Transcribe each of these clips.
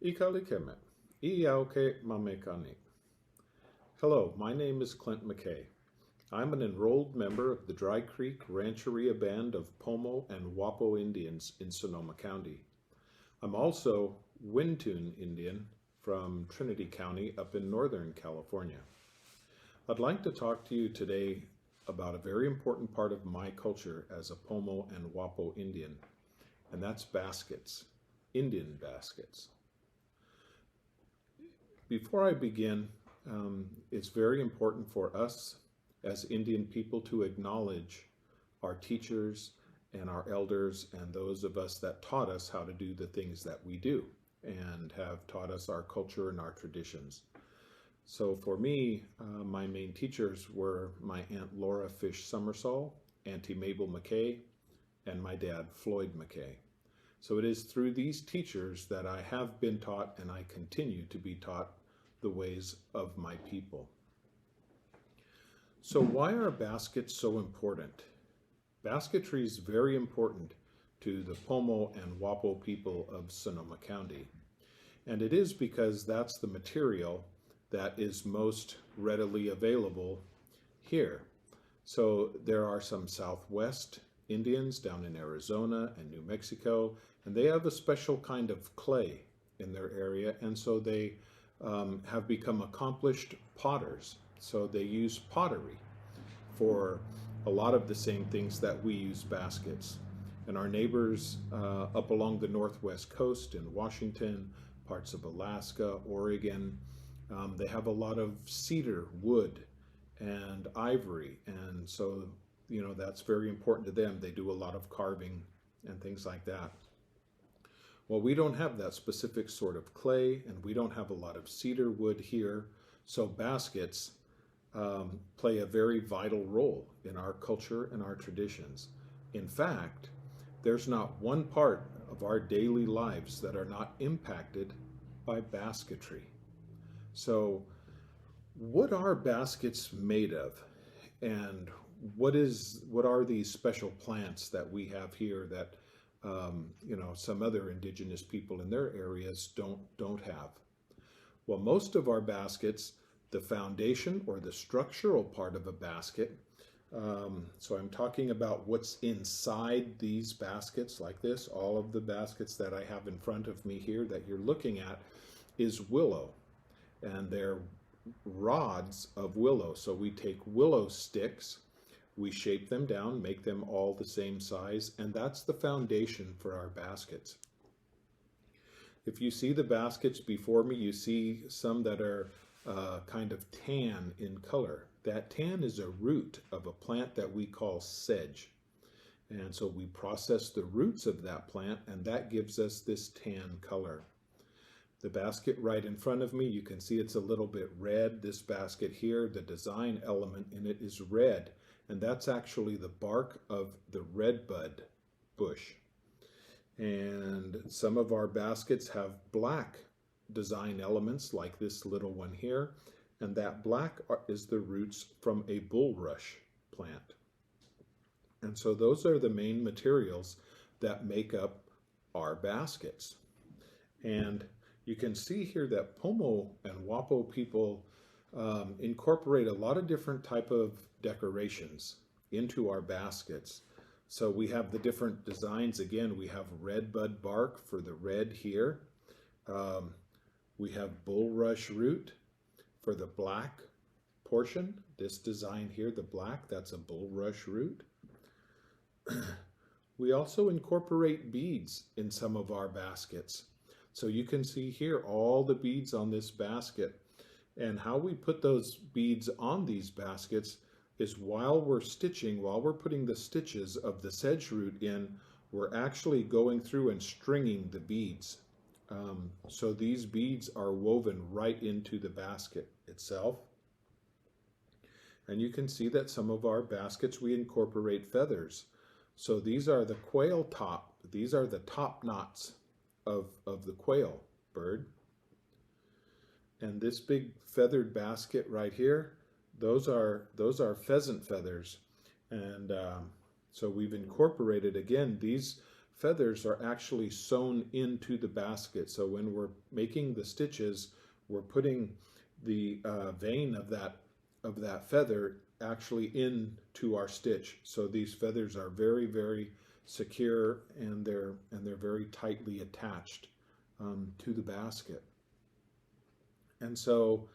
Ikalikeme, Iauke Mamekani. Hello, my name is Clint McKay. I'm an enrolled member of the Dry Creek Rancheria Band of Pomo and Wappo Indians in Sonoma County. I'm also Wintun Indian from Trinity County up in Northern California. I'd like to talk to you today about a very important part of my culture as a Pomo and Wappo Indian, and that's baskets, Indian baskets. Before I begin, it's very important for us as Indian people to acknowledge our teachers and our elders and those of us that taught us how to do the things that we do and have taught us our culture and our traditions. So for me, my main teachers were my Aunt Laura Fish Summersall, Auntie Mabel McKay, and my dad Floyd McKay. So it is through these teachers that I have been taught and I continue to be taught the ways of my people. So why are baskets so important? Basketry is very important to the Pomo and Wappo people of Sonoma County. And it is because that's the material that is most readily available here. So there are some Southwest Indians down in Arizona and New Mexico, and they have a special kind of clay in their area, and so they have become accomplished potters. So they use pottery for a lot of the same things that we use baskets. And our neighbors up along the northwest coast in Washington, parts of Alaska, Oregon, they have a lot of cedar wood and ivory, and so that's very important to them. They do a lot of carving and things like that. Well, we don't have that specific sort of clay, and we don't have a lot of cedar wood here, so baskets play a very vital role in our culture and our traditions. In fact, there's not one part of our daily lives that are not impacted by basketry. So what are baskets made of? And what are these special plants that we have here that some other indigenous people in their areas don't have? Well, most of our baskets, the foundation or the structural part of a basket, so I'm talking about what's inside these baskets like this. All of the baskets that I have in front of me here that you're looking at is willow, and they're rods of willow. So we take willow sticks, we shape them down, make them all the same size, and that's the foundation for our baskets. If you see the baskets before me, you see some that are kind of tan in color. That tan is a root of a plant that we call sedge. And so we process the roots of that plant, and that gives us this tan color. The basket right in front of me, you can see it's a little bit red. This basket here, the design element in it is red, and that's actually the bark of the redbud bush. And some of our baskets have black design elements like this little one here, and that black is the roots from a bulrush plant. And so those are the main materials that make up our baskets. And you can see here that Pomo and Wappo people incorporate a lot of different type of decorations into our baskets. So we have the different designs. Again, we have redbud bark for the red here. We have bulrush root for the black portion. This design here, the black, that's a bulrush root. We also incorporate beads in some of our baskets. So you can see here all the beads on this basket, and how we put those beads on these baskets is while we're putting the stitches of the sedge root in, we're actually going through and stringing the beads. So these beads are woven right into the basket itself. And you can see that some of our baskets we incorporate feathers. So these are the quail top. These are the top knots of the quail bird. And this big feathered basket right here, those are pheasant feathers. And so we've incorporated, again, these feathers are actually sewn into the basket. So when we're making the stitches, we're putting the vein of that feather actually into our stitch. So these feathers are very, very secure, and they're very tightly attached to the basket. And so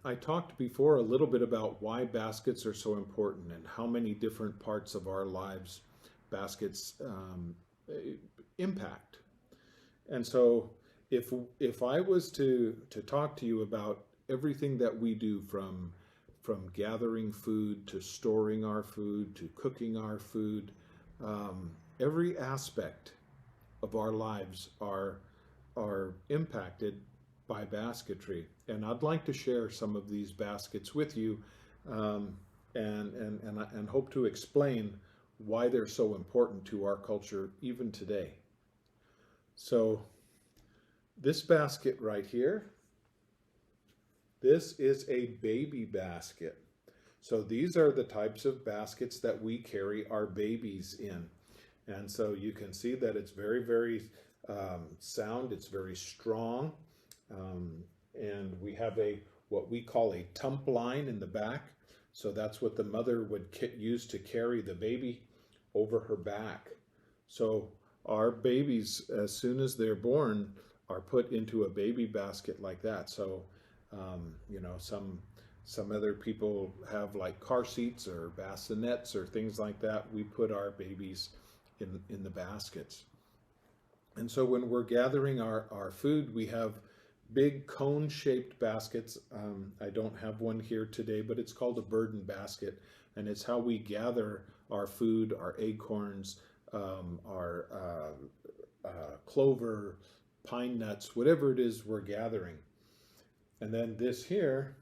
I talked before a little bit about why baskets are so important and how many different parts of our lives baskets impact. And so if I was to talk to you about everything that we do, from gathering food to storing our food to cooking our food, every aspect of our lives are impacted by basketry. And I'd like to share some of these baskets with you, and hope to explain why they're so important to our culture even today. So this basket right here, this is a baby basket. So these are the types of baskets that we carry our babies in. And so you can see that it's very, very sound. It's very strong. And we have what we call a tump line in the back. So that's what the mother would use to carry the baby over her back. So our babies, as soon as they're born, are put into a baby basket like that. So, you know, some other people have like car seats or bassinets or things like that. We put our babies in the baskets. And so when we're gathering our food, we have big cone-shaped baskets. I don't have one here today, but it's called a burden basket, and it's how we gather our food, our acorns, our clover, pine nuts, whatever it is we're gathering. And then this here,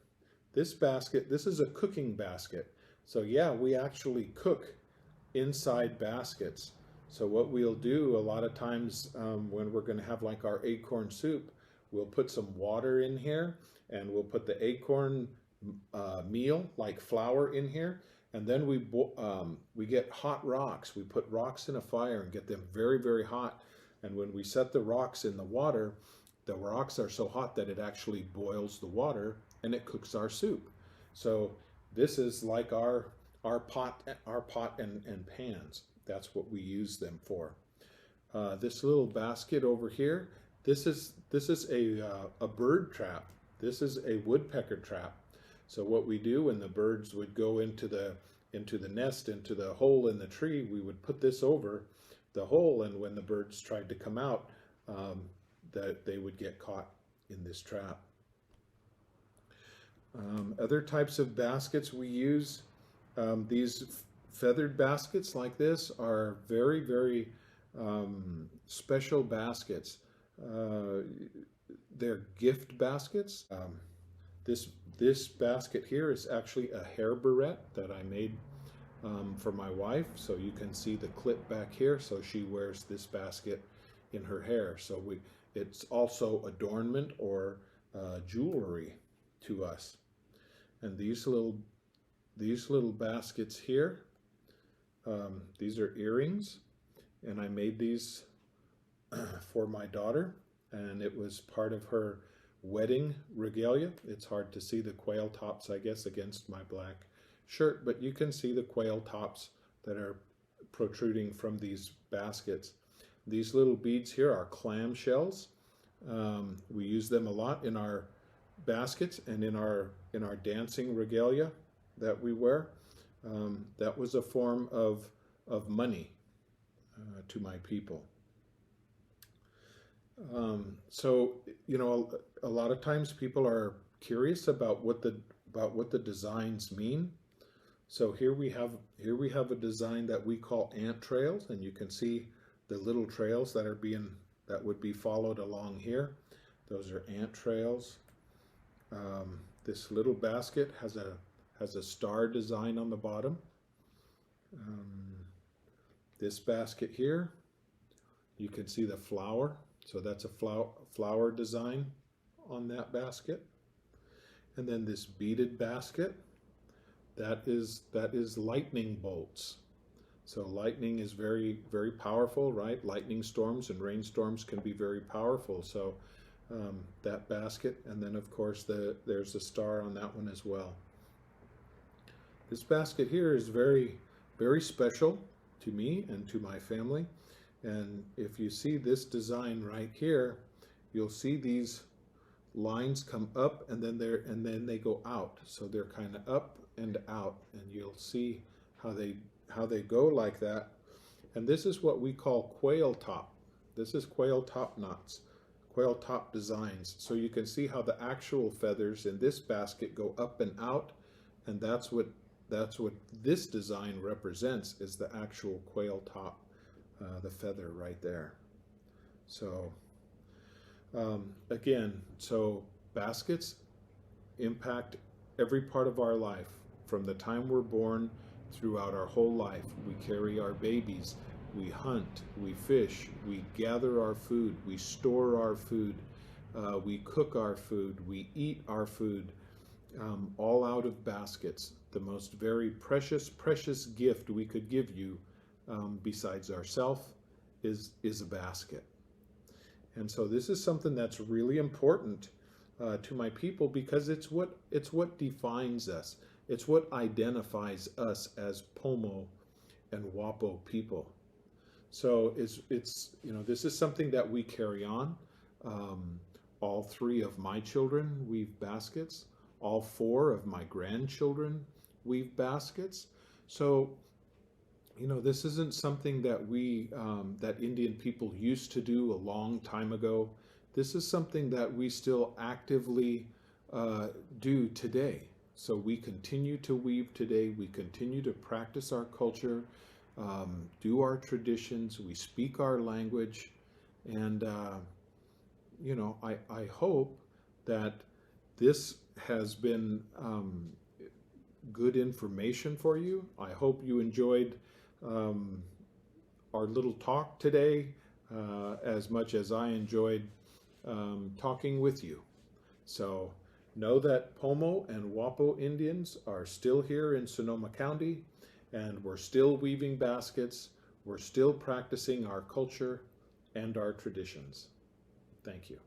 this basket, this is a cooking basket. So yeah, we actually cook inside baskets. So what we'll do a lot of times when we're going to have like our acorn soup, we'll put some water in here, and we'll put the acorn meal, like flour, in here, and then we get hot rocks. We put rocks in a fire and get them very, very hot. And when we set the rocks in the water, the rocks are so hot that it actually boils the water and it cooks our soup. So this is like our pot and pans. That's what we use them for. This little basket over here, this is a bird trap. This is a woodpecker trap. So what we do when the birds would go into the nest, into the hole in the tree, we would put this over the hole, and when the birds tried to come out, that they would get caught in this trap. Other types of baskets we use, these feathered baskets like this are very, very special baskets. They're gift baskets. This basket here is actually a hair barrette that I made for my wife. So you can see the clip back here. So she wears this basket in her hair. So it's also adornment or jewelry to us. And these little baskets here, these are earrings, and I made these for my daughter, and it was part of her wedding regalia. It's hard to see the quail tops, I guess, against my black shirt, but you can see the quail tops that are protruding from these baskets. These little beads here are clam shells. We use them a lot in our baskets and in our dancing regalia that we wear. That was a form of money to my people. So, you know, a lot of times people are curious about what the designs mean. So here we have a design that we call ant trails, and you can see the little trails that would be followed along here. Those are ant trails. This little basket has a star design on the bottom. This basket here, you can see the flower. So that's a flower design on that basket. And then this beaded basket, that is lightning bolts. So lightning is very, very powerful, right? Lightning storms and rainstorms can be very powerful. So that basket, and then of course there's a star on that one as well. This basket here is very, very special to me and to my family. And if you see this design right here, you'll see these lines come up and then they go out. So they're kind of up and out, and you'll see how they go like that. And this is what we call quail top. This is quail top knots, quail top designs. So you can see how the actual feathers in this basket go up and out, and that's what this design represents, is the actual quail top, the feather right there. So again, so baskets impact every part of our life from the time we're born throughout our whole life. We carry our babies, we hunt, we fish, we gather our food, we store our food, we cook our food, we eat our food, all out of baskets. The most very precious, precious gift we could give you, besides ourselves, is a basket. And so this is something that's really important to my people, because it's what defines us. It's what identifies us as Pomo and Wappo people. So it's you know, this is something that we carry on. All 3 of my children weave baskets. All 4 of my grandchildren weave baskets. So, you know, this isn't something that that Indian people used to do a long time ago. This is something that we still actively do today. So we continue to weave today. We continue to practice our culture, do our traditions. We speak our language, and you know, I hope that this has been good information for you. I hope you enjoyed our little talk today as much as I enjoyed talking with you. So know that Pomo and Wappo Indians are still here in Sonoma County, and we're still weaving baskets. We're still practicing our culture and our traditions. Thank you.